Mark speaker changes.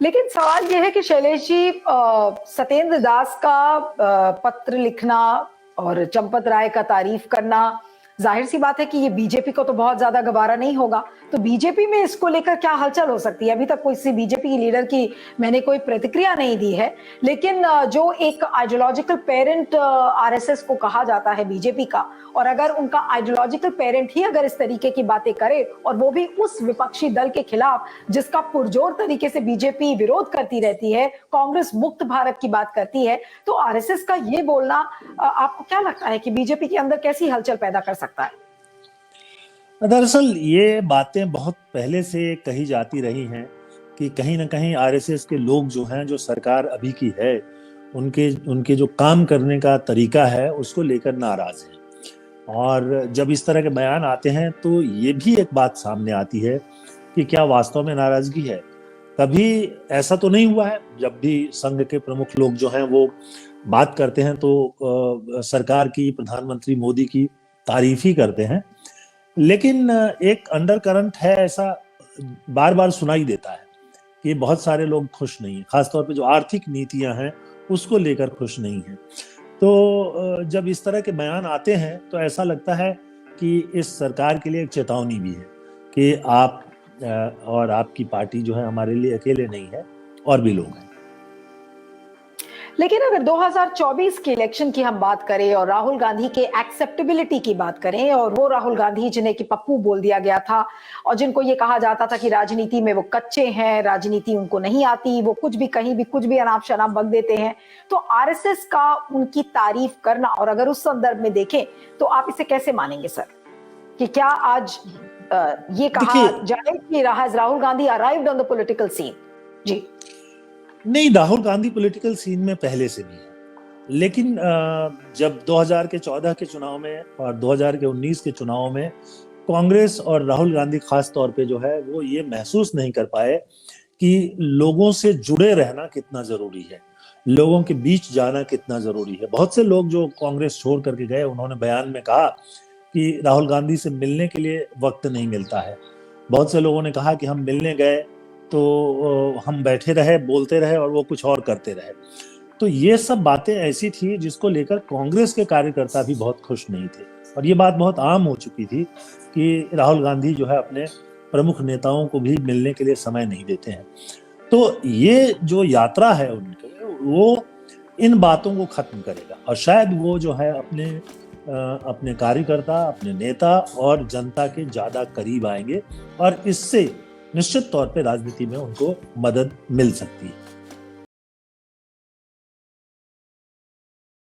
Speaker 1: लेकिन सवाल यह है कि शैलेश जी, सत्येंद्र दास का पत्र लिखना और चंपत राय का तारीफ करना, जाहिर सी बात है कि ये बीजेपी को तो बहुत ज्यादा गवारा नहीं होगा। तो बीजेपी में इसको लेकर क्या हलचल हो सकती है? अभी तक कोई सी बीजेपी की लीडर की मैंने कोई प्रतिक्रिया नहीं दी है, लेकिन जो एक आइडियोलॉजिकल पेरेंट आरएसएस को कहा जाता है बीजेपी का, और अगर उनका आइडियोलॉजिकल पेरेंट ही अगर इस तरीके की बातें करे, और वो भी उस विपक्षी दल के खिलाफ जिसका पुरजोर तरीके से बीजेपी विरोध करती रहती है, कांग्रेस मुक्त भारत की बात करती है, तो आरएसएस का ये बोलना आपको क्या लगता है कि बीजेपी के अंदर कैसी हलचल पैदा कर सकता है?
Speaker 2: दरअसल ये बातें बहुत पहले से कही जाती रही हैं कि कहीं ना कहीं आरएसएस के लोग जो हैं, जो सरकार अभी की है, उनके उनके जो काम करने का तरीका है उसको लेकर नाराज हैं। और जब इस तरह के बयान आते हैं तो ये भी एक बात सामने आती है कि क्या वास्तव में नाराजगी है। कभी ऐसा तो नहीं हुआ है, जब भी संघ के प्रमुख लोग जो हैं वो बात करते हैं तो सरकार की, प्रधानमंत्री मोदी की तारीफ ही करते हैं। लेकिन एक अंडर करंट है ऐसा, बार बार सुनाई देता है कि बहुत सारे लोग खुश नहीं हैं, खासतौर पे जो आर्थिक नीतियां हैं उसको लेकर खुश नहीं हैं। तो जब इस तरह के बयान आते हैं तो ऐसा लगता है कि इस सरकार के लिए एक चेतावनी भी है कि आप और आपकी पार्टी जो है हमारे लिए अकेले नहीं है, और भी लोग हैं।
Speaker 1: लेकिन अगर 2024 के इलेक्शन की हम बात करें और राहुल गांधी के एक्सेप्टेबिलिटी की बात करें, और वो राहुल गांधी जिन्हें कि पप्पू बोल दिया गया था और जिनको ये कहा जाता था कि राजनीति में वो कच्चे हैं, राजनीति उनको नहीं आती, वो कुछ भी कहीं भी कुछ भी अनाप शनाप बक देते हैं, तो आरएसएस का उनकी तारीफ करना, और अगर उस संदर्भ में देखें तो आप इसे कैसे मानेंगे सर, कि क्या आज ये कहा जाए कि Rahul Gandhi arrived on the political scene? जी
Speaker 2: नहीं, राहुल गांधी पॉलिटिकल सीन में पहले से भी है, लेकिन जब 2014 के चुनाव में और 2019 के चुनाव में कांग्रेस और राहुल गांधी खास तौर पे जो है वो ये महसूस नहीं कर पाए कि लोगों से जुड़े रहना कितना जरूरी है, लोगों के बीच जाना कितना जरूरी है। बहुत से लोग जो कांग्रेस छोड़ करके गए, उन्होंने बयान में कहा कि राहुल गांधी से मिलने के लिए वक्त नहीं मिलता है। बहुत से लोगों ने कहा कि हम मिलने गए तो हम बैठे रहे, बोलते रहे और वो कुछ और करते रहे। तो ये सब बातें ऐसी थी जिसको लेकर कांग्रेस के कार्यकर्ता भी बहुत खुश नहीं थे, और ये बात बहुत आम हो चुकी थी कि राहुल गांधी जो है अपने प्रमुख नेताओं को भी मिलने के लिए समय नहीं देते हैं। तो ये जो यात्रा है उनके, वो इन बातों को खत्म करेगा, और शायद वो जो है अपने कार्यकर्ता, अपने नेता और जनता के ज्यादा करीब आएंगे, और इससे निश्चित तौर पे राजनीति में उनको मदद मिल सकती है।